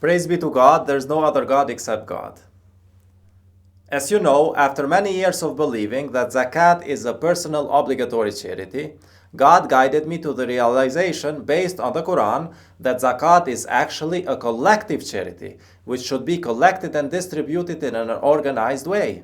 Praise be to God, there is no other God except God. As you know, after many years of believing that Zakat is a personal obligatory charity, God guided me to the realization based on the Quran that Zakat is actually a collective charity, which should be collected and distributed in an organized way.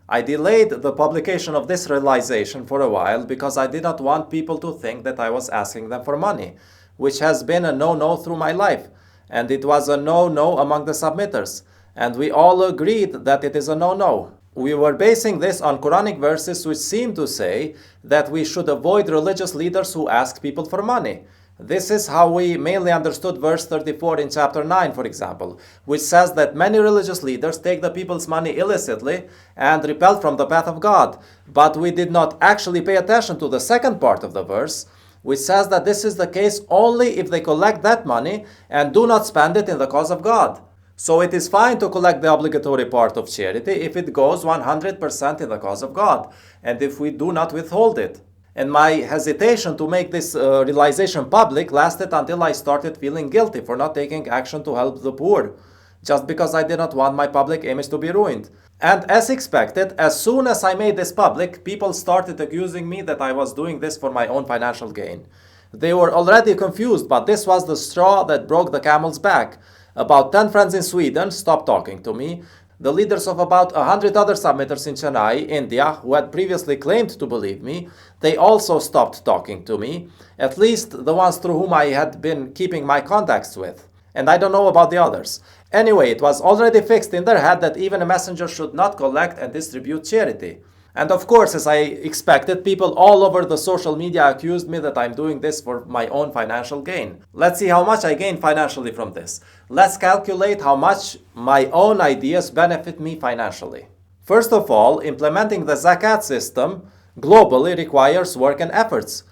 I delayed the publication of this realization for a while because I did not want people to think that I was asking them for money, which has been a no-no through my life, and it was a no-no among the submitters, and we all agreed that it is a no-no. We were basing this on Quranic verses which seem to say that we should avoid religious leaders who ask people for money. This is how we mainly understood verse 34 in chapter 9, for example, which says that many religious leaders take the people's money illicitly and repel from the path of God. But we did not actually pay attention to the second part of the verse, which says that this is the case only if they collect that money and do not spend it in the cause of God. So it is fine to collect the obligatory part of charity if it goes 100% in the cause of God, and if we do not withhold it. And my hesitation to make this realization public lasted until I started feeling guilty for not taking action to help the poor, just because I did not want my public image to be ruined. And as expected, as soon as I made this public, people started accusing me that I was doing this for my own financial gain. They were already confused, but this was the straw that broke the camel's back. About 10 friends in Sweden stopped talking to me. The leaders of about 100 other submitters in Chennai, India, who had previously claimed to believe me, they also stopped talking to me, at least the ones through whom I had been keeping my contacts with. And I don't know about the others. Anyway, it was already fixed in their head that even a messenger should not collect and distribute charity. And of course, as I expected, people all over the social media accused me that I'm doing this for my own financial gain. Let's see how much I gain financially from this. Let's calculate how much my own ideas benefit me financially. First of all, implementing the Zakat system globally requires work and efforts,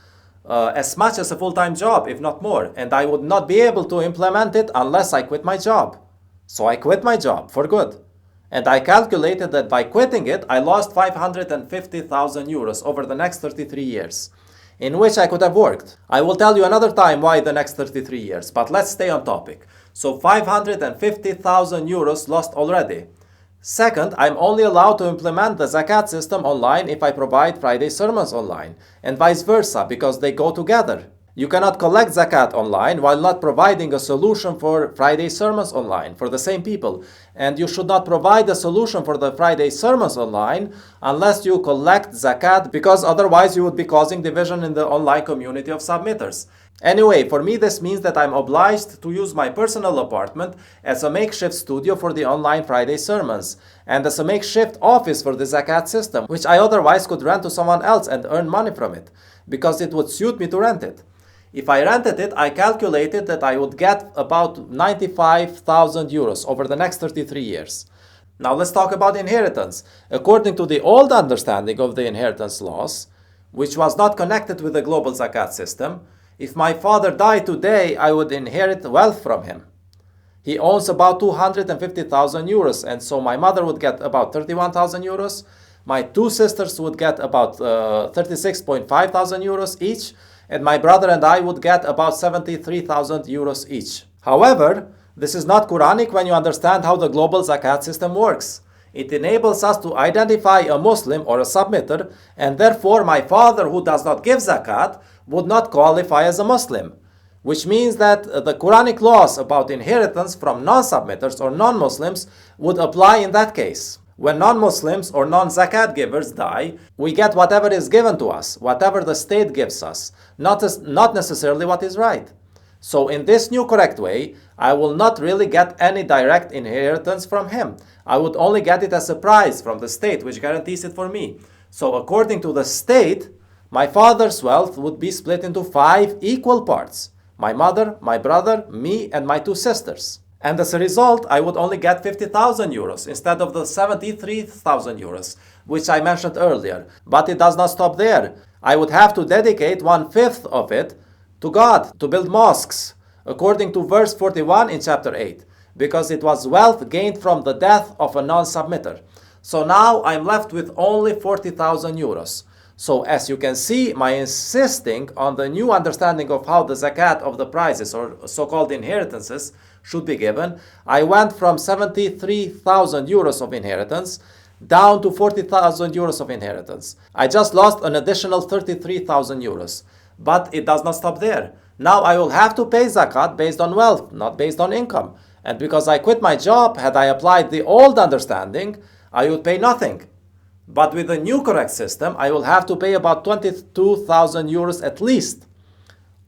as much as a full-time job, if not more, and I would not be able to implement it unless I quit my job. So I quit my job for good. And I calculated that by quitting it, I lost 550,000 euros over the next 33 years, in which I could have worked. I will tell you another time why the next 33 years, but let's stay on topic. So 550,000 euros lost already. Second, I'm only allowed to implement the Zakat system online if I provide Friday sermons online, and vice versa, because they go together. You cannot collect Zakat online while not providing a solution for Friday sermons online for the same people. And you should not provide a solution for the Friday sermons online unless you collect Zakat, because otherwise you would be causing division in the online community of submitters. Anyway, for me this means that I'm obliged to use my personal apartment as a makeshift studio for the online Friday sermons, and as a makeshift office for the Zakat system, which I otherwise could rent to someone else and earn money from it, because it would suit me to rent it. If I rented it, I calculated that I would get about 95,000 euros over the next 33 years. Now let's talk about inheritance. According to the old understanding of the inheritance laws, which was not connected with the global Zakat system, if my father died today, I would inherit wealth from him. He owns about 250,000 euros, and so my mother would get about 31,000 euros. My two sisters would get about 36.5 thousand euros each, and my brother and I would get about 73,000 euros each. However, this is not Quranic when you understand how the global Zakat system works. It enables us to identify a Muslim or a submitter, and therefore my father who does not give Zakat would not qualify as a Muslim, which means that the Quranic laws about inheritance from non-submitters or non-Muslims would apply in that case. When non-Muslims or non-Zakat givers die, we get whatever is given to us, whatever the state gives us, not necessarily what is right. So in this new correct way, I will not really get any direct inheritance from him. I would only get it as a prize from the state, which guarantees it for me. So according to the state, my father's wealth would be split into 5 equal parts: my mother, my brother, me, and my two sisters. And as a result, I would only get 50,000 euros instead of the 73,000 euros, which I mentioned earlier. But it does not stop there. I would have to dedicate 1/5 of it to God, to build mosques, according to verse 41 in chapter 8, because it was wealth gained from the death of a non-submitter. So now I'm left with only 40,000 euros. So as you can see, my insisting on the new understanding of how the zakat of the prizes or so-called inheritances should be given, I went from 73,000 euros of inheritance down to 40,000 euros of inheritance. I just lost an additional 33,000 euros. But it does not stop there. Now I will have to pay zakat based on wealth, not based on income. And because I quit my job, had I applied the old understanding, I would pay nothing. But with the new correct system, I will have to pay about 22,000 euros at least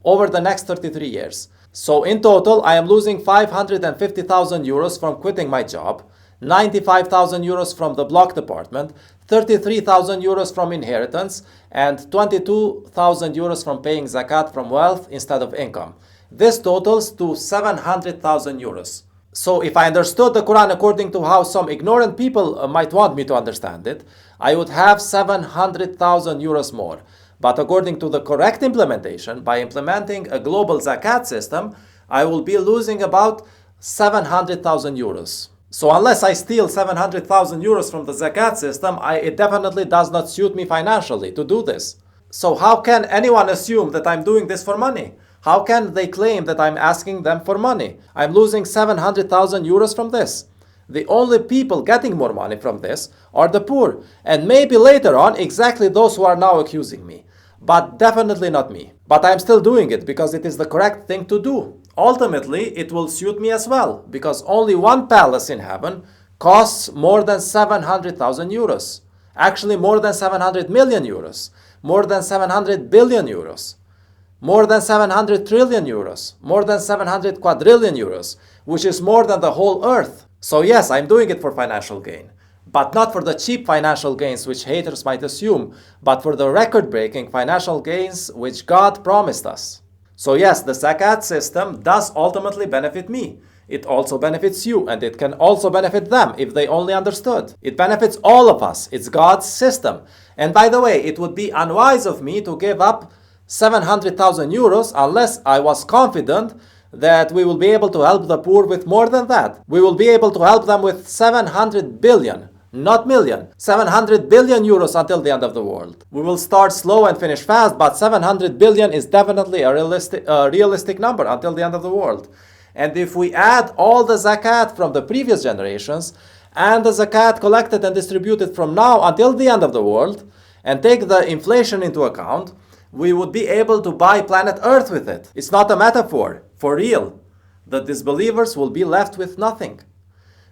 over the next 33 years. So in total, I am losing 550,000 euros from quitting my job, 95,000 euros from the block department, 33,000 euros from inheritance, and 22,000 euros from paying zakat from wealth instead of income. This totals to 700,000 euros. So if I understood the Quran according to how some ignorant people might want me to understand it, I would have 700,000 euros more. But according to the correct implementation, by implementing a global zakat system, I will be losing about 700,000 euros. So unless I steal 700,000 euros from the zakat system, it definitely does not suit me financially to do this. So how can anyone assume that I'm doing this for money? How can they claim that I'm asking them for money? I'm losing 700,000 euros from this. The only people getting more money from this are the poor, and maybe later on exactly those who are now accusing me. But definitely not me. But I'm still doing it because it is the correct thing to do. Ultimately, it will suit me as well, because only one palace in heaven costs more than 700,000 euros. Actually, more than 700 million euros. More than 700 billion euros. More than 700 trillion euros. More than 700 quadrillion euros, which is more than the whole earth. So yes, I'm doing it for financial gain. But not for the cheap financial gains which haters might assume, but for the record-breaking financial gains which God promised us. So yes, the zakat system does ultimately benefit me. It also benefits you, and it can also benefit them if they only understood. It benefits all of us. It's God's system. And by the way, it would be unwise of me to give up 700,000 euros unless I was confident that we will be able to help the poor with more than that. We will be able to help them with 700 billion. Not million, 700 billion euros until the end of the world. We will start slow and finish fast, but 700 billion is definitely a realistic number until the end of the world. And if we add all the zakat from the previous generations and the zakat collected and distributed from now until the end of the world and take the inflation into account, we would be able to buy planet Earth with it. It's not a metaphor, for real. The disbelievers will be left with nothing.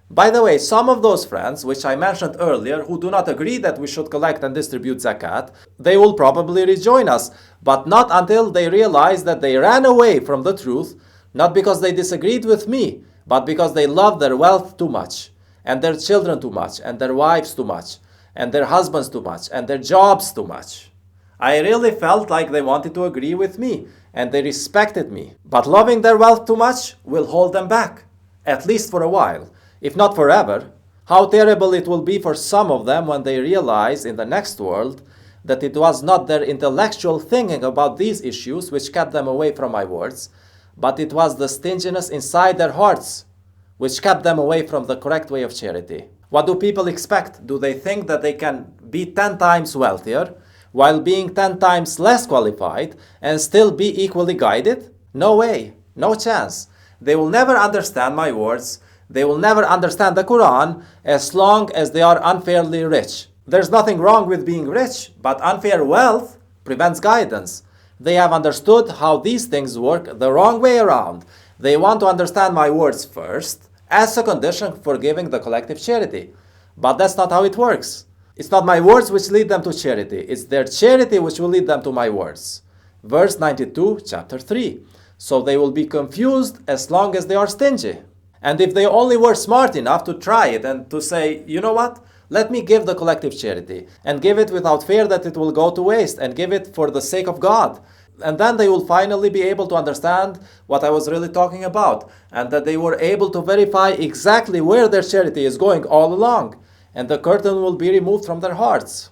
By the way, some of those friends, which I mentioned earlier, who do not agree that we should collect and distribute zakat, they will probably rejoin us, but not until they realize that they ran away from the truth, not because they disagreed with me, but because they love their wealth too much, and their children too much, and their wives too much, and their husbands too much, and their jobs too much. I really felt like they wanted to agree with me, and they respected me. But loving their wealth too much will hold them back, at least for a while. If not forever. How terrible it will be for some of them when they realize in the next world that it was not their intellectual thinking about these issues which kept them away from my words, but it was the stinginess inside their hearts which kept them away from the correct way of charity. What do people expect? Do they think that they can be 10 times wealthier while being 10 times less qualified and still be equally guided? No way, no chance. They will never understand my words. They will never understand the Quran as long as they are unfairly rich. There's nothing wrong with being rich, but unfair wealth prevents guidance. They have understood how these things work the wrong way around. They want to understand my words first as a condition for giving the collective charity. But that's not how it works. It's not my words which lead them to charity. It's their charity which will lead them to my words. Verse 92, chapter 3. So they will be confused as long as they are stingy. And if they only were smart enough to try it and to say, you know what, let me give the collective charity and give it without fear that it will go to waste and give it for the sake of God. And then they will finally be able to understand what I was really talking about and that they were able to verify exactly where their charity is going all along. And the curtain will be removed from their hearts.